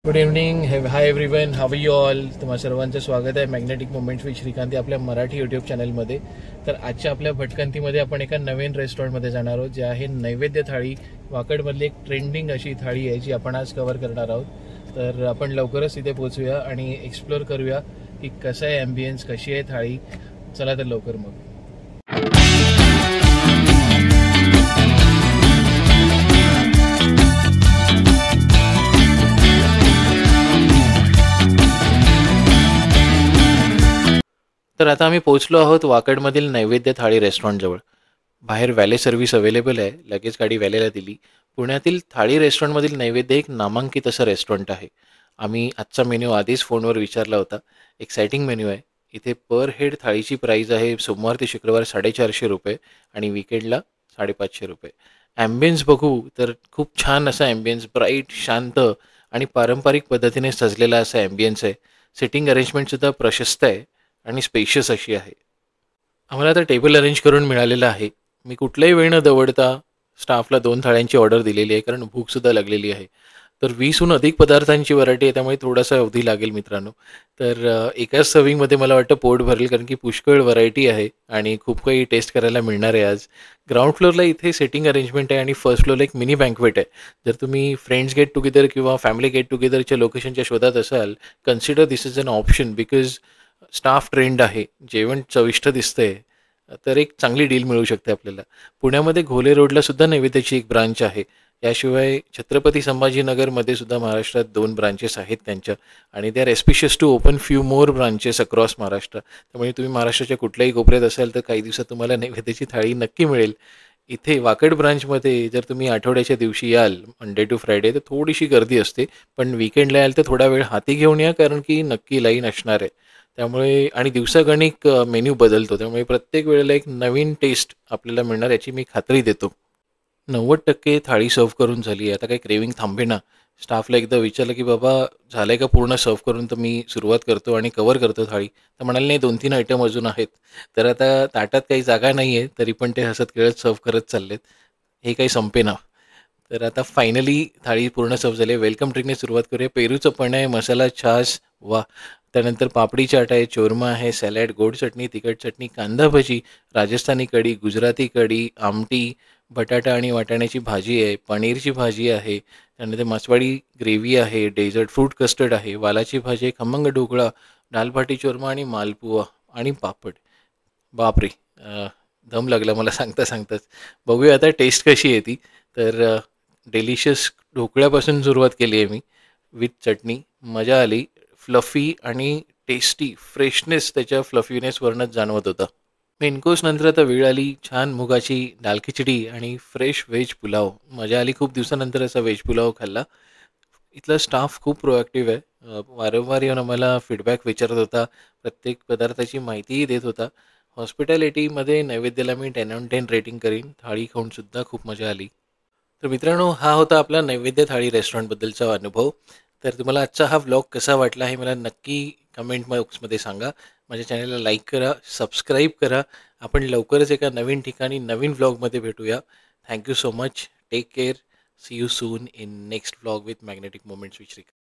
Good evening. Hi everyone, how you all. तुम्हा सर्वांचं स्वागत आहे मॅग्नेटिक मोमेंट्स विथ श्रीकांत आपल्या मराठी यूट्यूब चॅनलमध्ये. तर आजच्या आपल्या भटकंतीमध्ये आपण एका नवीन रेस्टॉरंटमध्ये जाणार आहोत, जे आहे नैवेद्य थाळी. वाकडमधली एक ट्रेंडिंग अशी थाळी आहे जी आपण आज कव्हर करणार आहोत. तर आपण लवकरच तिथे पोहोचूया आणि एक्सप्लोर करूया की कसं आहे ॲम्बियन्स, कशी आहे थाळी. चला तर लवकर मग. तर आता आम्ही पोहोचलो आहोत वाकडमधील नैवेद्य थाळी रेस्टॉरंटजवळ. बाहेर व्हॅले सर्व्हिस अवेलेबल आहे, लगेच गाडी व्हॅलेला दिली. पुण्यातील थाळी रेस्टॉरंटमधील नैवेद्य एक नामांकित असं रेस्टॉरंट आहे. आम्ही आजचा मेन्यू आधीच फोनवर विचारला होता. एक्साइटिंग मेन्यू आहे. इथे पर हेड थाळीची प्राईज आहे सोमवार ते शुक्रवार 450 रुपये आणि विकेंडला 550 रुपये. ॲम्बियन्स बघू तर खूप छान असा ॲम्बियन्स, ब्राईट, शांत आणि पारंपरिक पद्धतीने सजलेला असा ॲम्बियन्स आहे. सिटिंग अरेंजमेंटसुद्धा प्रशस्त आहे आणि स्पेशियस अशी आहे. आम्हाला आता टेबल अरेंज करून मिळालेलं आहे. मी कुठलाही वेळ न दवडता स्टाफला 2 थाळ्यांची ऑर्डर दिलेली आहे, कारण भूकसुद्धा लागलेली आहे. तर 20हून अधिक पदार्थांची व्हरायटी आहे, त्यामुळे थोडासा अवधी लागेल मित्रांनो. तर एकाच सर्विंगमध्ये मला वाटतं पोट भरेल, कारण की पुष्कळ व्हरायटी आहे आणि खूप काही टेस्ट करायला मिळणार आहे आज. ग्राउंड फ्लोअरला इथे सेटिंग अरेंजमेंट आहे आणि फर्स्ट फ्लोअरला एक मिनी बँकवेट आहे. जर तुम्ही फ्रेंड्स गेट टुगेदर किंवा फॅमिली गेट टुगेदरच्या लोकेशनच्या शोधात असाल, consider this is an option because staff trained आहे, जेवण चविष्ट दिसतंय, तर एक चांगली डील मिळू शकते आपल्याला. पुण्यामध्ये घोले रोडला सुद्धा नैवेद्याची एक ब्रांच आहे. याशिवाय छत्रपती संभाजीनगरमध्ये सुद्धा महाराष्ट्रात 2 ब्रांचेस आहेत त्यांच्या, आणि they are auspicious to open few more branches across Maharashtra. त्यामुळे तुम्ही महाराष्ट्राच्या कुठल्याही कोपऱ्यात असाल तर काही दिवसात तुम्हाला नैवेद्याची थाळी नक्की मिळेल. इथे वाकड ब्रांचमध्ये जर तुम्ही आठवड्याच्या दिवशी याल, मंडे टू फ्रायडे, तर थोडीशी गर्दी असते. पण विकेंडला याल तर थोडा वेळ हाती घेऊन या, कारण की नक्की लाईन असणार आहे. त्यामुळे आणि दिवसागणिक मेन्यू बदलतो, त्यामुळे प्रत्येक वेळेला एक नवीन टेस्ट आपल्याला मिळणार याची मी खात्री देतो. 90% थाळी सर्व्ह करून झाली आहे. आता काही क्रेविंग थांबेना. स्टाफला एकदा विचारलं की बाबा झालं आहे का पूर्ण सर्व्ह करून, तर मी सुरुवात करतो आणि कव्हर करतो थाळी. तर म्हणाले नाही, 2-3 आयटम अजून आहेत. तर आता ताटात काही जागा नाही आहे, तरी पण ते हसत खेळत सर्व्ह करत चाललेत. हे काही संपेना. तर आता फायनली थाळी पूर्ण सर्व्ह झाली आहे. वेलकम ड्रिंकने सुरुवात करूया. पेरूचं पण आहे, मसाला छास, वा. त्यानंतर पापडी चाट आहे, चोरमा आहे, सॅलॅड, गोड चटणी, तिखट चटणी, कांदा भजी, राजस्थानी कढी, गुजराती कढी, आमटी, बटाटा आणि वाटाण्याची भाजी आहे, पनीरची भाजी आहे, त्यानंतर मासवाडी ग्रेव्ही आहे, डेझर्ट फ्रूट कस्टर्ड आहे, वालाची भाजी आहे, खमंग ढोकळा, दालबाटी चोरमा आणि मालपुवा आणि पापड. बापरे! दम लागला मला सांगता सांगताच. बघूया आता टेस्ट कशी आहे ती. तर डेलिशियस ढोकळ्यापासून सुरुवात केली आहे मी, विथ चटणी. मजा आली. फ्लफी आणि टेस्टी फ्रेशनेस त्याच्या फ्लफीनेसवरनंच जाणवत होता. मेन कोर्स नंतर आता वेळ आली छान मुगाची दाल खिचडी आणि फ्रेश व्हेज पुलाव. मजा आली. खूप दिवसानंतर असा व्हेज पुलाव खाल्ला. इथला स्टाफ खूप प्रोॲक्टिव्ह आहे. वारंवार येऊन आम्हाला फीडबॅक विचारत होता. प्रत्येक पदार्थाची माहितीही देत होता. हॉस्पिटॅलिटीमध्ये नैवेद्याला मी 10/10 रेटिंग करीन. थाळी खाऊनसुद्धा खूप मजा आली. तर मित्रांनो, हा होता आपला नैवेद्य थाळी रेस्टॉरंटबद्दलचा अनुभव. तर तुम्हाला आजचा हा व्लॉग कसा वाटला हे मला नक्की कमेंट बॉक्समध्ये सांगा. माझ्या चॅनलला लाईक करा, सबस्क्राईब करा. आपण लवकरच एका नवीन ठिकाणी नवीन व्लॉगमध्ये भेटूया. Thank you so much. Take care. See you soon in next vlog with magnetic moments with Shrikant.